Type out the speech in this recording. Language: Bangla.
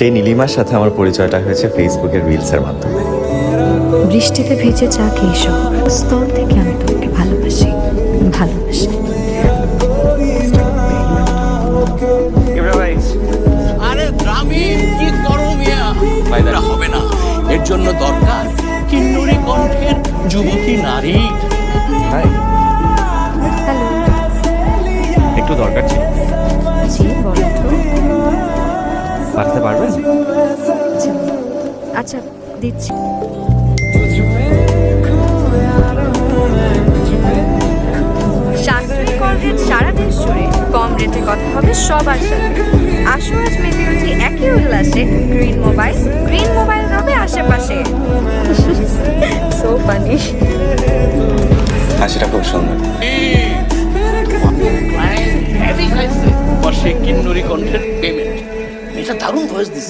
সেই নীলিমার সাথে আমার পরিচয়টা হয়েছে ফেসবুকের রিলসের মাধ্যমে। বৃষ্টিতে ভিজে চা খেয়ে স্তর থেকে আমি তোমাকে ভালোবাসি ভালোবাসি। আরে গ্রামীণ কি করো মিয়া, এটা হবে না। এর জন্য দরকার কিন্নরি কণ্ঠের যুবতী নারী। হ্যালো, একটু দরকার ছিল, জি বলো তো। পাঠাতে পারবেন? আচ্ছা আচ্ছা দিচ্ছি। শাস্ত্রী কলগেট সারা দেশ জুড়ে কম রেটে কথা হবে সবার সাথে। আসো আজ মেতে উঠি একই উল্লাসে। গ্রিন মোবাইল রবে আশেপাশে। So funny. হাসিটা খুব সুন্দর। হেভি খাইছে বসে কিন্নরি কণ্ঠের পেমেন্ট। এটা দারুণ ভয়েস দিচ্ছে।